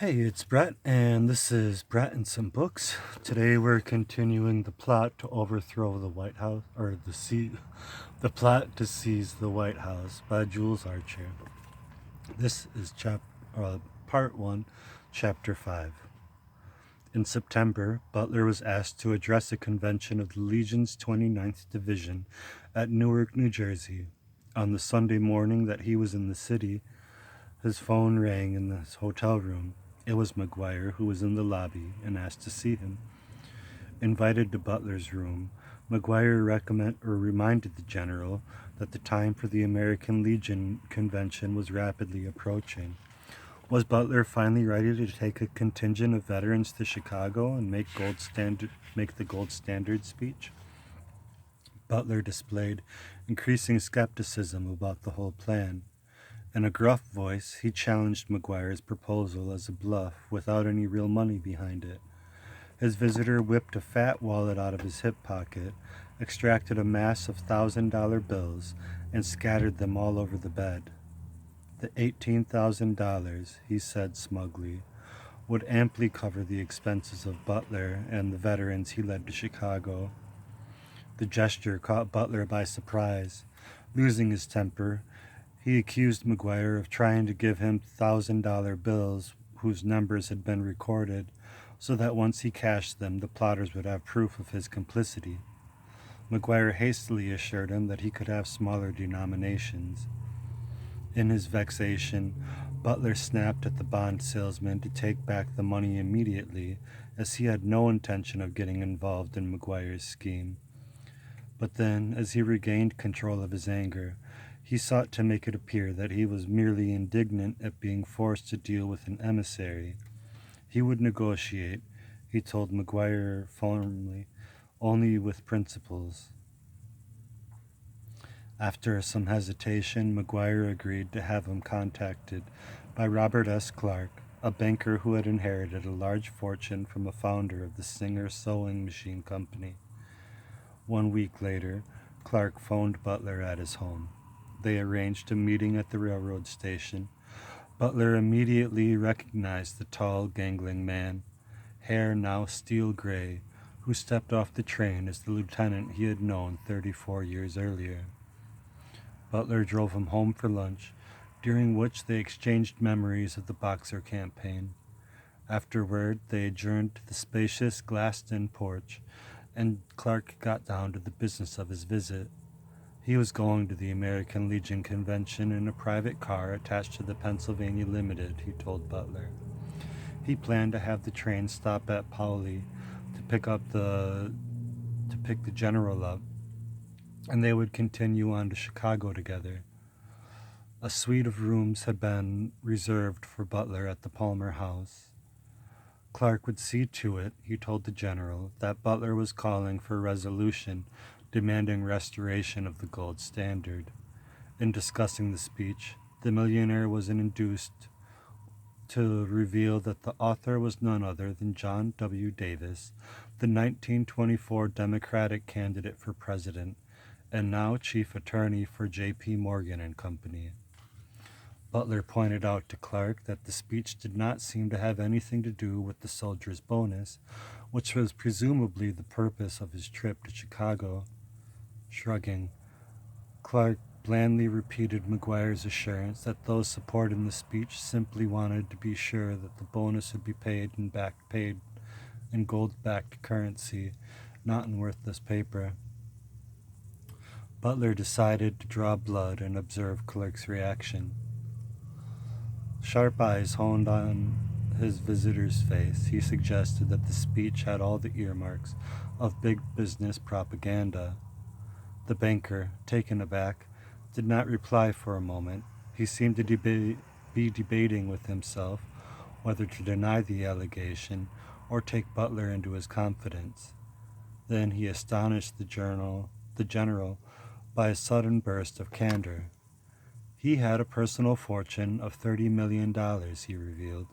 Hey, it's Brett, and this is Brett and Some Books. Today we're continuing the plot to overthrow the White House, or the plot to seize the White House by Jules Archer. This is Part 1, Chapter 5. In September, Butler was asked to address a convention of the Legion's 29th Division at Newark, New Jersey. On the Sunday morning that he was in the city, his phone rang in his hotel room. It was McGuire, who was in the lobby and asked to see him. Invited to Butler's room, McGuire reminded the general that the time for the American Legion convention was rapidly approaching. Was Butler finally ready to take a contingent of veterans to Chicago and make the gold standard speech? Butler displayed increasing skepticism about the whole plan. In a gruff voice, he challenged McGuire's proposal as a bluff without any real money behind it. His visitor whipped a fat wallet out of his hip pocket, extracted a mass of $1,000 bills, and scattered them all over the bed. The $18,000, he said smugly, would amply cover the expenses of Butler and the veterans he led to Chicago. The gesture caught Butler by surprise. Losing his temper, he accused McGuire of trying to give him $1,000 bills whose numbers had been recorded, so that once he cashed them, the plotters would have proof of his complicity. McGuire hastily assured him that he could have smaller denominations. In his vexation, Butler snapped at the bond salesman to take back the money immediately, as he had no intention of getting involved in McGuire's scheme. But then, as he regained control of his anger, he sought to make it appear that he was merely indignant at being forced to deal with an emissary. He would negotiate, he told McGuire firmly, only with principles. After some hesitation, McGuire agreed to have him contacted by Robert S. Clark, a banker who had inherited a large fortune from a founder of the Singer Sewing Machine Company. 1 week later, Clark phoned Butler at his home. They arranged a meeting at the railroad station. Butler immediately recognized the tall, gangling man, hair now steel gray, who stepped off the train as the lieutenant he had known 34 years earlier. Butler drove him home for lunch, during which they exchanged memories of the Boxer campaign. Afterward, they adjourned to the spacious, glassed-in porch, and Clark got down to the business of his visit. He was going to the American Legion convention in a private car attached to the Pennsylvania Limited, he told Butler. He planned to have the train stop at Paoli to pick the general up, and they would continue on to Chicago together. A suite of rooms had been reserved for Butler at the Palmer House. Clark would see to it, he told the general, that Butler was calling for a resolution demanding restoration of the gold standard. In discussing the speech, the millionaire was induced to reveal that the author was none other than John W. Davis, the 1924 Democratic candidate for president, and now chief attorney for J.P. Morgan and Company. Butler pointed out to Clark that the speech did not seem to have anything to do with the soldier's bonus, which was presumably the purpose of his trip to Chicago. Shrugging, Clark blandly repeated McGuire's assurance that those supporting the speech simply wanted to be sure that the bonus would be paid in gold-backed currency, not in worthless paper. Butler decided to draw blood and observe Clark's reaction. Sharp eyes honed on his visitor's face, he suggested that the speech had all the earmarks of big business propaganda. The banker, taken aback, did not reply for a moment. He seemed to be debating with himself whether to deny the allegation or take Butler into his confidence. Then he astonished the general by a sudden burst of candor. He had a personal fortune of $30 million, he revealed,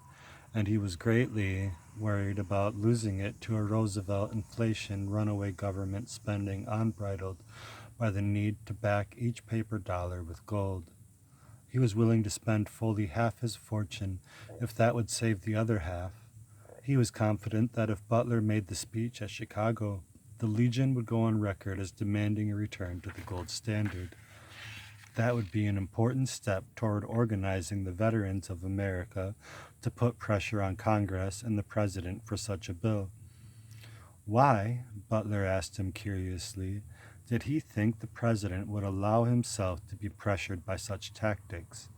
and he was greatly worried about losing it to a Roosevelt inflation runaway government spending unbridled by the need to back each paper dollar with gold. He was willing to spend fully half his fortune if that would save the other half. He was confident that if Butler made the speech at Chicago, the Legion would go on record as demanding a return to the gold standard. That would be an important step toward organizing the veterans of America to put pressure on Congress and the President for such a bill. Why, Butler asked him curiously, did he think the President would allow himself to be pressured by such tactics?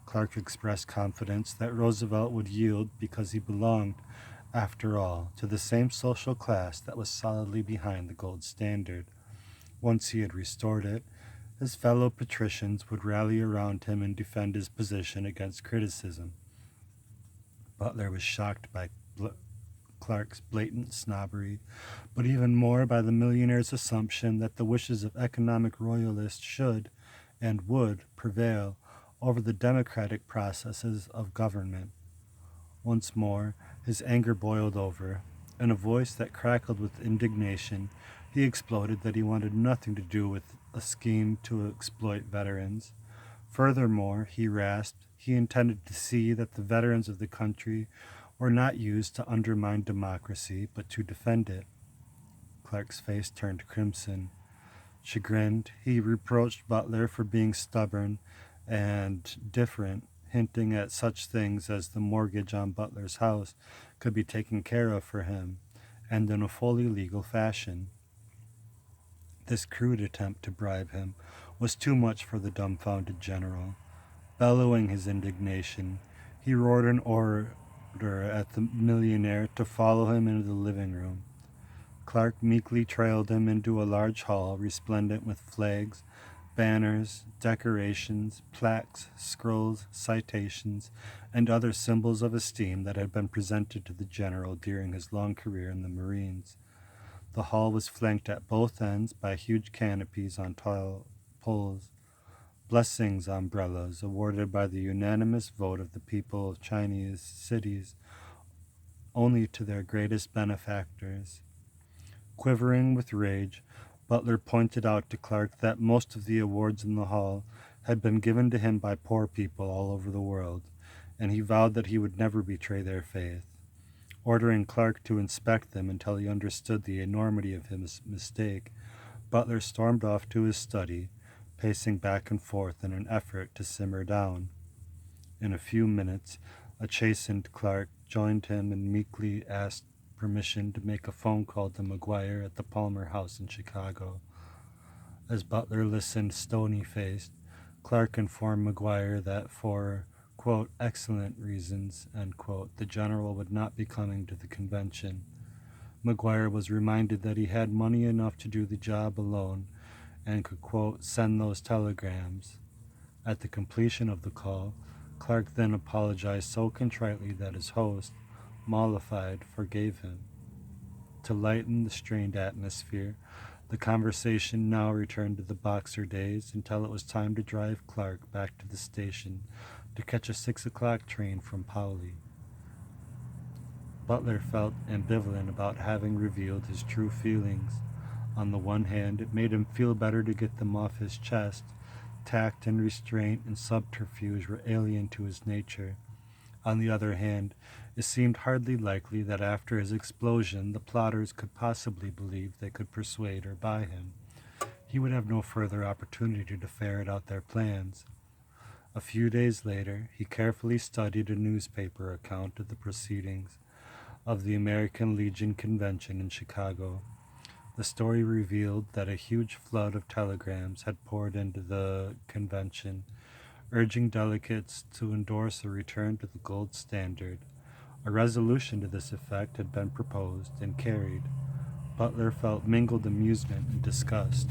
Clark expressed confidence that Roosevelt would yield because he belonged, after all, to the same social class that was solidly behind the gold standard. Once he had restored it, his fellow patricians would rally around him and defend his position against criticism. Butler was shocked by Clark's blatant snobbery, but even more by the millionaire's assumption that the wishes of economic royalists should and would prevail over the democratic processes of government. Once more, his anger boiled over. In a voice that crackled with indignation, he exploded that he wanted nothing to do with a scheme to exploit veterans. Furthermore, he rasped, he intended to see that the veterans of the country were not used to undermine democracy, but to defend it. Clark's face turned crimson. Chagrined, he reproached Butler for being stubborn and different, hinting at such things as the mortgage on Butler's house could be taken care of for him, and in a fully legal fashion. This crude attempt to bribe him was too much for the dumbfounded general. Bellowing his indignation, he roared an order at the millionaire to follow him into the living room. Clark meekly trailed him into a large hall resplendent with flags, banners, decorations, plaques, scrolls, citations, and other symbols of esteem that had been presented to the general during his long career in the Marines. The hall was flanked at both ends by huge canopies on tall poles, blessings umbrellas awarded by the unanimous vote of the people of Chinese cities only to their greatest benefactors. Quivering with rage, Butler pointed out to Clark that most of the awards in the hall had been given to him by poor people all over the world, and he vowed that he would never betray their faith. Ordering Clark to inspect them until he understood the enormity of his mistake, Butler stormed off to his study, pacing back and forth in an effort to simmer down. In a few minutes, a chastened Clark joined him and meekly asked permission to make a phone call to McGuire at the Palmer House in Chicago. As Butler listened stony-faced, Clark informed McGuire that for, quote, excellent reasons, end quote, the general would not be coming to the convention. McGuire was reminded that he had money enough to do the job alone and could, quote, send those telegrams. At the completion of the call, Clark then apologized so contritely that his host, mollified, forgave him. To lighten the strained atmosphere, the conversation now returned to the Boxer days until it was time to drive Clark back to the station to catch a 6 o'clock train from Pauli. Butler felt ambivalent about having revealed his true feelings. On the one hand, it made him feel better to get them off his chest. Tact and restraint and subterfuge were alien to his nature. On the other hand, it seemed hardly likely that after his explosion the plotters could possibly believe they could persuade or buy him. He would have no further opportunity to ferret out their plans. A few days later, he carefully studied a newspaper account of the proceedings of the American Legion Convention in Chicago. The story revealed that a huge flood of telegrams had poured into the convention, urging delegates to endorse a return to the gold standard. A resolution to this effect had been proposed and carried. Butler felt mingled amusement and disgust.